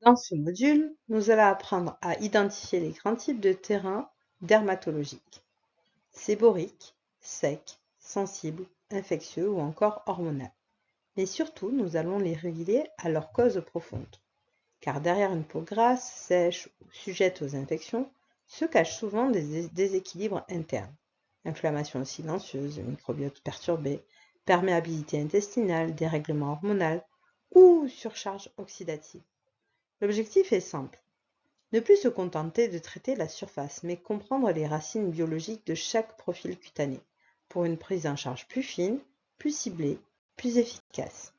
Dans ce module, nous allons apprendre à identifier les grands types de terrains dermatologiques: séborique, sec, sensible, infectieux ou encore hormonal. Mais surtout, nous allons les relier à leurs causes profondes. Car derrière une peau grasse, sèche ou sujette aux infections, se cachent souvent des déséquilibres internes. Inflammation silencieuse, microbiote perturbé, perméabilité intestinale, dérèglement hormonal ou surcharge oxydative. L'objectif est simple: ne plus se contenter de traiter la surface, mais comprendre les racines biologiques de chaque profil cutané, pour une prise en charge plus fine, plus ciblée, plus efficace.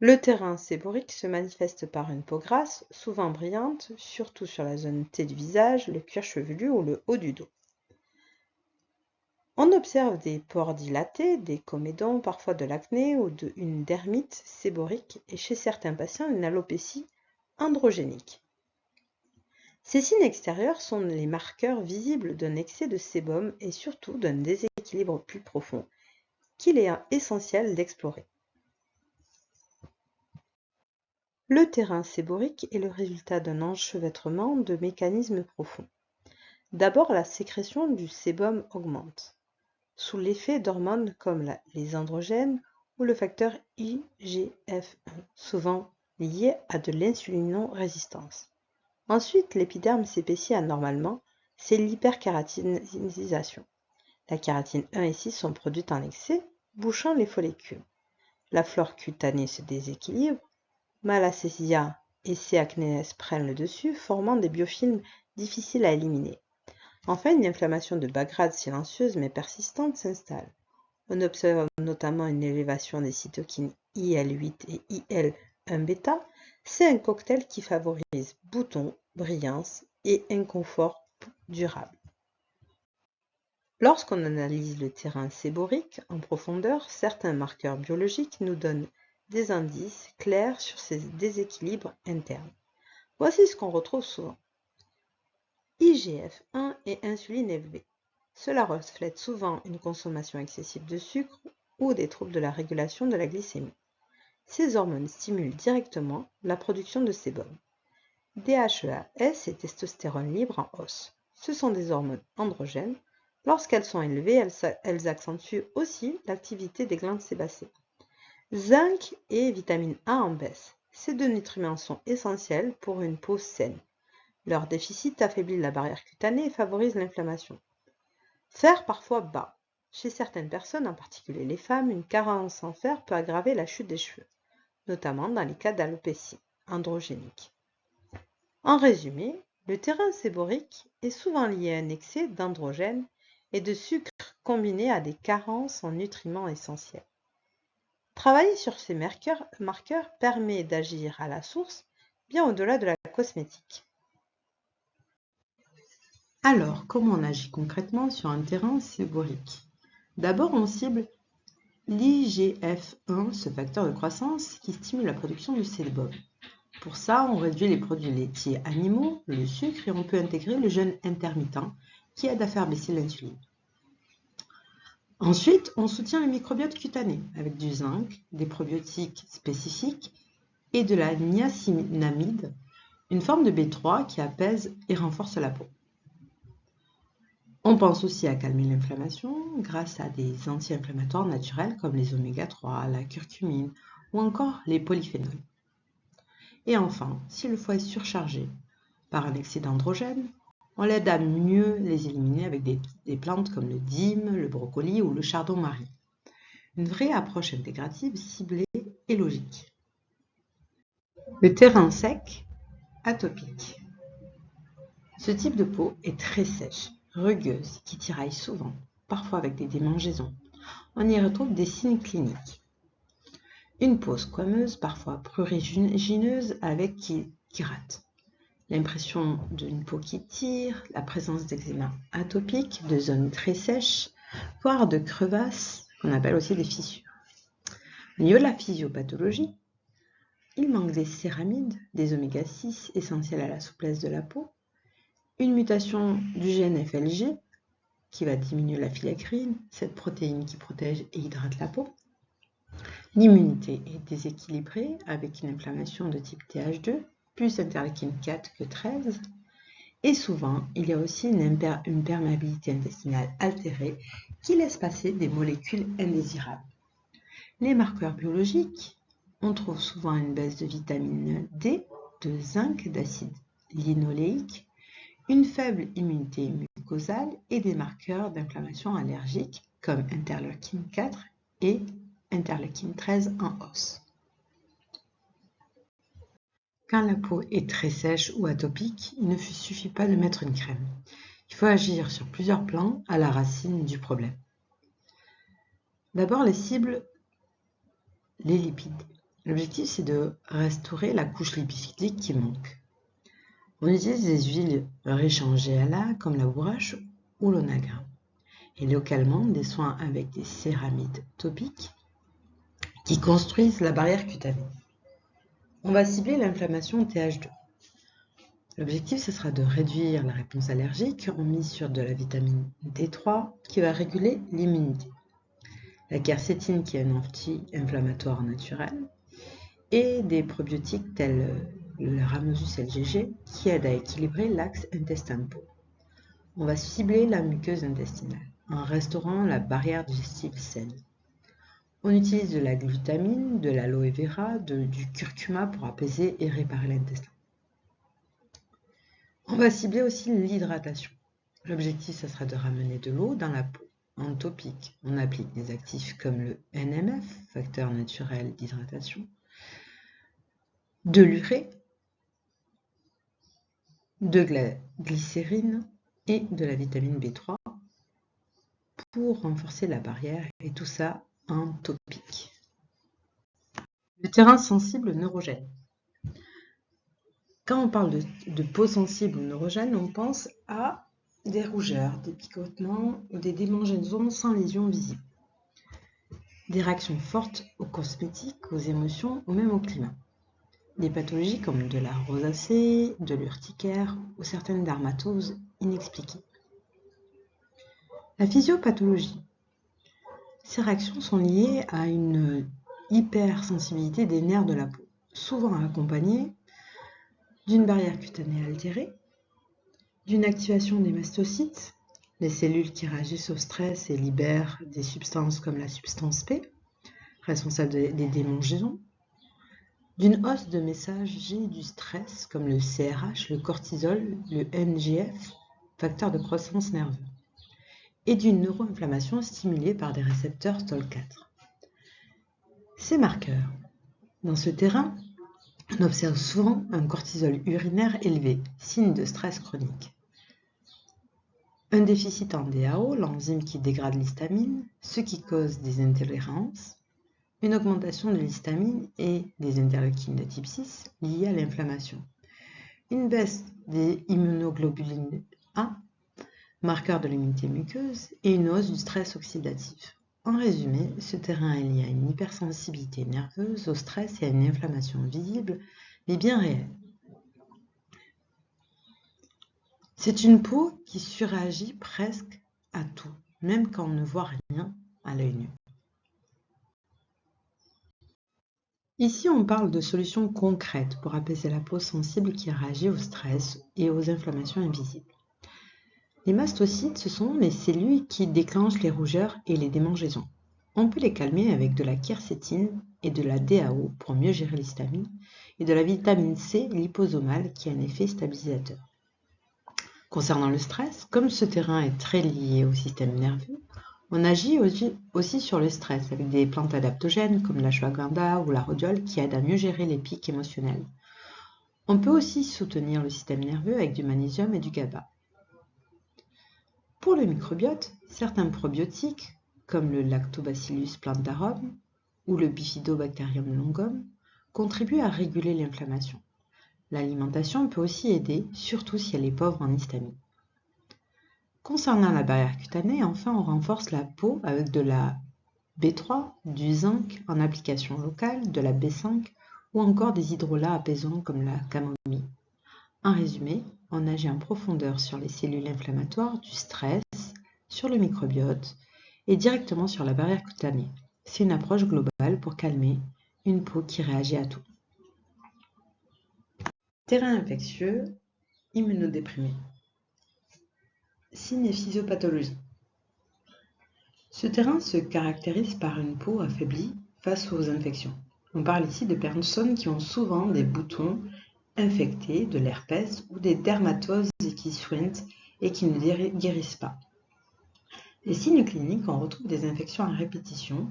Le terrain séborique se manifeste par une peau grasse, souvent brillante, surtout sur la zone T du visage, le cuir chevelu ou le haut du dos. On observe des pores dilatés, des comédons, parfois de l'acné ou une dermite séborique et chez certains patients une alopécie androgénique. Ces signes extérieurs sont les marqueurs visibles d'un excès de sébum et surtout d'un déséquilibre plus profond qu'il est essentiel d'explorer. Le terrain séborique est le résultat d'un enchevêtrement de mécanismes profonds. D'abord, la sécrétion du sébum augmente, sous l'effet d'hormones comme les androgènes ou le facteur IGF-1, souvent lié à de l'insulinorésistance. Ensuite, l'épiderme s'épaissit anormalement, c'est l'hyperkératinisation. La kératine 1 et 6 sont produites en excès, bouchant les follicules. La flore cutanée se déséquilibre, Malassezia et C. acnes prennent le dessus, formant des biofilms difficiles à éliminer. Enfin, une inflammation de bas grade silencieuse mais persistante s'installe. On observe notamment une élévation des cytokines IL-8 et IL-1β. C'est un cocktail qui favorise boutons, brillance et inconfort durable. Lorsqu'on analyse le terrain séborique en profondeur, certains marqueurs biologiques nous donnent des indices clairs sur ces déséquilibres internes. Voici ce qu'on retrouve souvent. IGF-1 et insuline élevée. Cela reflète souvent une consommation excessive de sucre ou des troubles de la régulation de la glycémie. Ces hormones stimulent directement la production de sébum. DHEA-S et testostérone libre en hausse. Ce sont des hormones androgènes. Lorsqu'elles sont élevées, elles accentuent aussi l'activité des glandes sébacées. Zinc et vitamine A en baisse. Ces deux nutriments sont essentiels pour une peau saine. Leur déficit affaiblit la barrière cutanée et favorise l'inflammation. Fer parfois bas. Chez certaines personnes, en particulier les femmes, une carence en fer peut aggraver la chute des cheveux, notamment dans les cas d'alopécie androgénique. En résumé, le terrain séborique est souvent lié à un excès d'androgènes et de sucre combiné à des carences en nutriments essentiels. Travailler sur ces marqueurs permet d'agir à la source, bien au-delà de la cosmétique. Alors, comment on agit concrètement sur un terrain séborique? D'abord, on cible l'IGF-1, ce facteur de croissance qui stimule la production du sébum. Pour ça, on réduit les produits laitiers animaux, le sucre, et on peut intégrer le jeûne intermittent qui aide à faire baisser l'insuline. Ensuite, on soutient le microbiote cutané avec du zinc, des probiotiques spécifiques et de la niacinamide, une forme de B3 qui apaise et renforce la peau. On pense aussi à calmer l'inflammation grâce à des anti-inflammatoires naturels comme les oméga 3, la curcumine ou encore les polyphénols. Et enfin, si le foie est surchargé par un excès d'androgènes, on l'aide à mieux les éliminer avec des plantes comme le dîme, le brocoli ou le chardon-marie. Une vraie approche intégrative, ciblée et logique. Le terrain sec, atopique. Ce type de peau est très sèche, rugueuse, qui tiraille souvent, parfois avec des démangeaisons. On y retrouve des signes cliniques. Une peau squameuse, parfois prurigineuse, avec qui rate. L'impression d'une peau qui tire, la présence d'eczéma atopique, de zones très sèches, voire de crevasses, qu'on appelle aussi des fissures. Au niveau de la physiopathologie, il manque des céramides, des oméga 6 essentiels à la souplesse de la peau, une mutation du gène FLG qui va diminuer la filacrine, cette protéine qui protège et hydrate la peau, L'immunité est déséquilibrée avec une inflammation de type Th2, plus interleukine 4 que 13. Et souvent, il y a aussi une perméabilité intestinale altérée qui laisse passer des molécules indésirables. Les marqueurs biologiques, on trouve souvent une baisse de vitamine D, de zinc, d'acide linoléique, une faible immunité mucosale et des marqueurs d'inflammation allergique comme interleukine 4 et interleukine 13 en hausse. Quand la peau est très sèche ou atopique, il ne suffit pas de mettre une crème. Il faut agir sur plusieurs plans à la racine du problème. D'abord, les cibles, les lipides. L'objectif, c'est de restaurer la couche lipidique qui manque. On utilise des huiles riches en GLA comme la bourrache ou l'onaga. Et localement, des soins avec des céramides topiques qui construisent la barrière cutanée. On va cibler l'inflammation Th2. L'objectif, ce sera de réduire la réponse allergique. On mise sur de la vitamine D3 qui va réguler l'immunité. La quercétine qui est un anti-inflammatoire naturel et des probiotiques tels le Rhamnosus LGG qui aident à équilibrer l'axe intestin-peau. On va cibler la muqueuse intestinale en restaurant la barrière digestive saine. On utilise de la glutamine, de l'aloe vera, du curcuma pour apaiser et réparer l'intestin. On va cibler aussi l'hydratation. L'objectif, ce sera de ramener de l'eau dans la peau. En topique, on applique des actifs comme le NMF, facteur naturel d'hydratation, de l'urée, de la glycérine et de la vitamine B3 pour renforcer la barrière et tout ça en topique. Le terrain sensible neurogène. Quand on parle de peau sensible ou neurogène, on pense à des rougeurs, des picotements ou des démangeaisons sans lésion visible. Des réactions fortes aux cosmétiques, aux émotions ou même au climat. Des pathologies comme de la rosacée, de l'urticaire ou certaines dermatoses inexpliquées. La physiopathologie. Ces réactions sont liées à une hypersensibilité des nerfs de la peau, souvent accompagnée d'une barrière cutanée altérée, d'une activation des mastocytes, les cellules qui réagissent au stress et libèrent des substances comme la substance P, responsable des démangeaisons, d'une hausse de messager du stress comme le CRH, le cortisol, le NGF, facteur de croissance nerveuse, et d'une neuroinflammation stimulée par des récepteurs TOL4. Ces marqueurs. Dans ce terrain, on observe souvent un cortisol urinaire élevé, signe de stress chronique. Un déficit en DAO, l'enzyme qui dégrade l'histamine, ce qui cause des intolérances, une augmentation de l'histamine et des interleukines de type 6 liées à l'inflammation, une baisse des immunoglobulines A, marqueur de l'immunité muqueuse, et une hausse du stress oxydatif. En résumé, ce terrain est lié à une hypersensibilité nerveuse, au stress et à une inflammation visible, mais bien réelle. C'est une peau qui surréagit presque à tout, même quand on ne voit rien à l'œil nu. Ici, on parle de solutions concrètes pour apaiser la peau sensible qui réagit au stress et aux inflammations invisibles. Les mastocytes, ce sont les cellules qui déclenchent les rougeurs et les démangeaisons. On peut les calmer avec de la quercétine et de la DAO pour mieux gérer l'histamine et de la vitamine C liposomale qui a un effet stabilisateur. Concernant le stress, comme ce terrain est très lié au système nerveux, on agit aussi sur le stress avec des plantes adaptogènes comme l'ashwagandha ou la rhodiole qui aident à mieux gérer les pics émotionnels. On peut aussi soutenir le système nerveux avec du magnésium et du GABA. Pour le microbiote, certains probiotiques, comme le Lactobacillus plantarum ou le Bifidobacterium longum, contribuent à réguler l'inflammation. L'alimentation peut aussi aider, surtout si elle est pauvre en histamine. Concernant la barrière cutanée, enfin, on renforce la peau avec de la B3, du zinc en application locale, de la B5 ou encore des hydrolats apaisants comme la camomille. En résumé, on agit en profondeur sur les cellules inflammatoires, du stress, sur le microbiote et directement sur la barrière cutanée. C'est une approche globale pour calmer une peau qui réagit à tout. Terrain infectieux, immunodéprimé. Signes et physiopathologie. Ce terrain se caractérise par une peau affaiblie face aux infections. On parle ici de personnes qui ont souvent des boutons infectés, de l'herpès ou des dermatoses qui suintent et qui ne guérissent pas. Les signes cliniques, on retrouve des infections à répétition,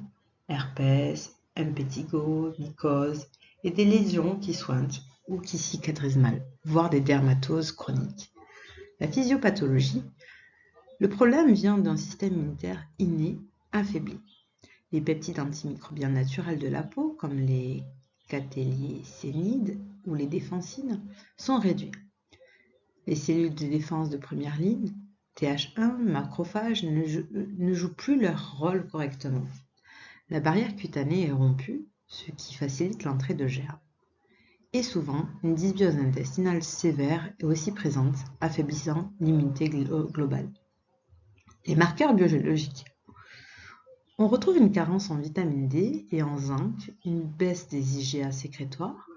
herpès, impétigo, mycose, et des lésions qui sointent ou qui cicatrisent mal, voire des dermatoses chroniques. La physiopathologie, le problème vient d'un système immunitaire inné affaibli. Les peptides antimicrobiens naturels de la peau, comme les catéliécénides ou les défensines, sont réduits. Les cellules de défense de première ligne, Th1, macrophages, ne jouent plus leur rôle correctement. La barrière cutanée est rompue, ce qui facilite l'entrée de germes. Et souvent, une dysbiose intestinale sévère est aussi présente, affaiblissant l'immunité globale. Les marqueurs biologiques. On retrouve une carence en vitamine D et en zinc, une baisse des IgA sécrétoires,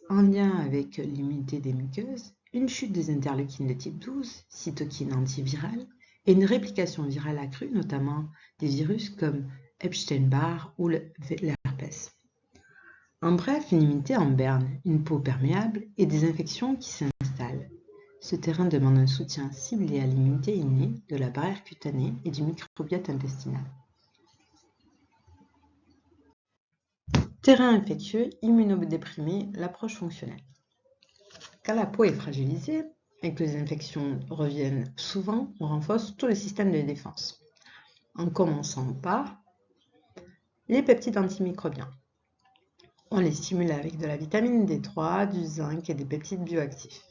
en lien avec l'immunité des muqueuses, une chute des interleukines de type 12, cytokines antivirales, et une réplication virale accrue, notamment des virus comme Epstein-Barr ou l'herpès. En bref, une immunité en berne, une peau perméable et des infections qui s'installent. Ce terrain demande un soutien ciblé à l'immunité innée de la barrière cutanée et du microbiote intestinal. Terrain infectieux, immunodéprimé, l'approche fonctionnelle. Quand la peau est fragilisée et que les infections reviennent souvent, on renforce tout le système de défense. En commençant par les peptides antimicrobiens. On les stimule avec de la vitamine D3, du zinc et des peptides bioactifs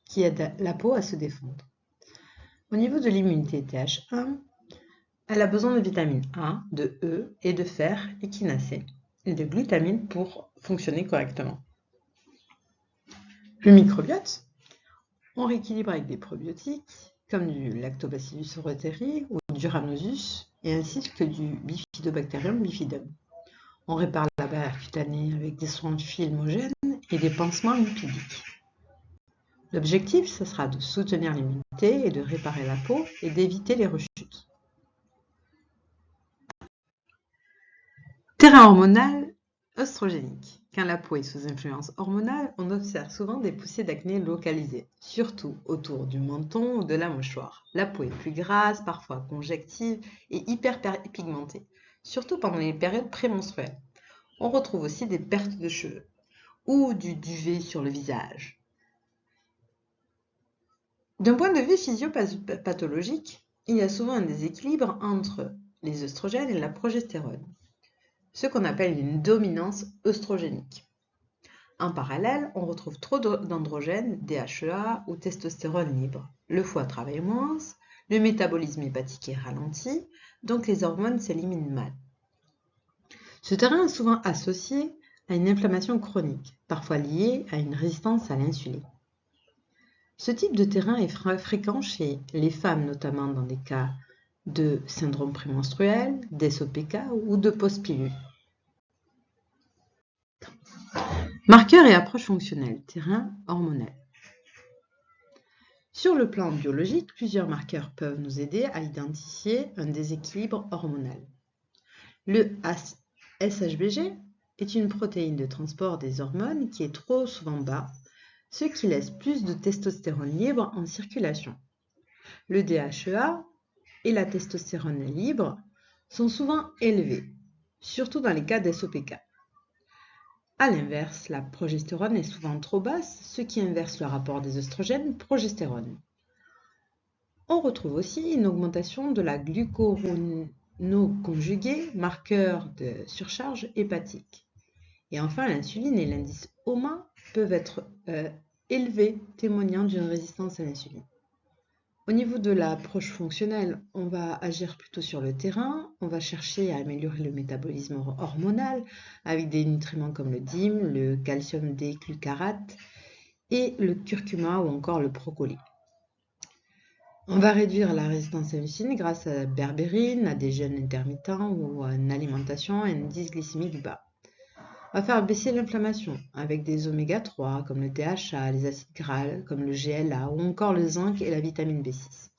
qui aident la peau à se défendre. Au niveau de l'immunité Th1, elle a besoin de vitamine A, de E et de fer échinacé et de glutamine pour fonctionner correctement. Le microbiote, on rééquilibre avec des probiotiques comme du Lactobacillus reuteri ou du Rhamnosus et ainsi que du Bifidobacterium bifidum. On répare la barrière cutanée avec des soins filmogènes et des pansements lipidiques. L'objectif, ce sera de soutenir l'immunité et de réparer la peau et d'éviter les rechutes. Terrain hormonal œstrogénique. Quand la peau est sous influence hormonale, on observe souvent des poussées d'acné localisées, surtout autour du menton ou de la mâchoire. La peau est plus grasse, parfois conjective et hyperpigmentée, surtout pendant les périodes prémenstruelles. On retrouve aussi des pertes de cheveux ou du duvet sur le visage. D'un point de vue physiopathologique, il y a souvent un déséquilibre entre les œstrogènes et la progestérone, ce qu'on appelle une dominance œstrogénique. En parallèle, on retrouve trop d'androgènes, DHEA ou testostérone libre. Le foie travaille moins, le métabolisme hépatique est ralenti, donc les hormones s'éliminent mal. Ce terrain est souvent associé à une inflammation chronique, parfois liée à une résistance à l'insuline. Ce type de terrain est fréquent chez les femmes, notamment dans des cas de syndrome prémenstruel, d'SOPK ou de post-pilule. Marqueurs et approches fonctionnelles, terrain hormonal. Sur le plan biologique, plusieurs marqueurs peuvent nous aider à identifier un déséquilibre hormonal. Le SHBG est une protéine de transport des hormones qui est trop souvent bas, ce qui laisse plus de testostérone libre en circulation. Le DHEA et la testostérone libre sont souvent élevés, surtout dans les cas d'SOPK. A l'inverse, la progestérone est souvent trop basse, ce qui inverse le rapport des œstrogènes-progestérone. On retrouve aussi une augmentation de la glucuronoconjuguée, marqueur de surcharge hépatique. Et enfin, l'insuline et l'indice HOMA peuvent être élevés, témoignant d'une résistance à l'insuline. Au niveau de l'approche fonctionnelle, on va agir plutôt sur le terrain, on va chercher à améliorer le métabolisme hormonal avec des nutriments comme le DIM, le calcium D-glucarate et le curcuma ou encore le brocoli. On va réduire la résistance à l'insuline grâce à la berbérine, à des jeûnes intermittents ou à une alimentation et un indice glycémique bas. On va faire baisser l'inflammation avec des oméga 3 comme le DHA, les acides gras comme le GLA ou encore le zinc et la vitamine B6.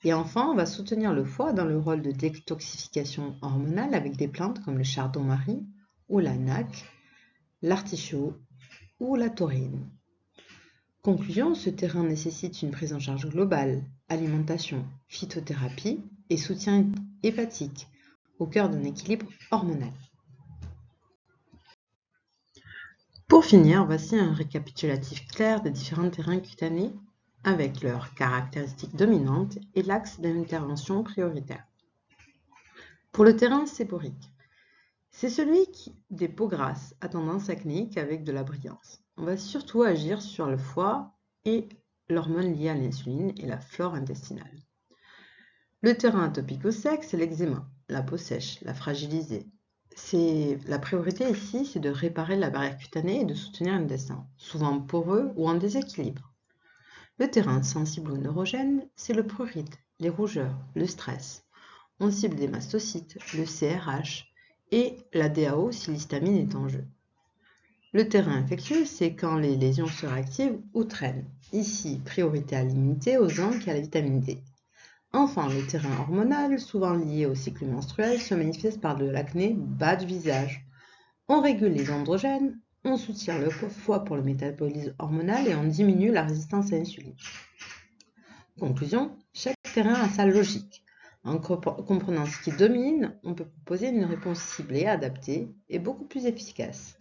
Et enfin, on va soutenir le foie dans le rôle de détoxification hormonale avec des plantes comme le chardon-marie ou la NAC, l'artichaut ou la taurine. Conclusion, ce terrain nécessite une prise en charge globale, alimentation, phytothérapie et soutien hépatique au cœur d'un équilibre hormonal. Pour finir, voici un récapitulatif clair des différents terrains cutanés avec leurs caractéristiques dominantes et l'axe d'intervention prioritaire. Pour le terrain séborique, c'est celui des peaux grasses à tendance acnéique avec de la brillance. On va surtout agir sur le foie et l'hormone liée à l'insuline et la flore intestinale. Le terrain atopico-sec, c'est l'eczéma, la peau sèche, la fragilisée. La priorité ici, c'est de réparer la barrière cutanée et de soutenir l'intestin, souvent poreux ou en déséquilibre. Le terrain sensible ou neurogène, c'est le prurite, les rougeurs, le stress. On cible des mastocytes, le CRH et la DAO si l'histamine est en jeu. Le terrain infectieux, c'est quand les lésions se réactivent ou traînent. Ici, priorité à l'immunité, aux zinc et à la vitamine D. Enfin, le terrain hormonal, souvent lié au cycle menstruel, se manifeste par de l'acné bas du visage. On régule les androgènes, on soutient le foie pour le métabolisme hormonal et on diminue la résistance à l'insuline. Conclusion, chaque terrain a sa logique. En comprenant ce qui domine, on peut proposer une réponse ciblée, adaptée et beaucoup plus efficace.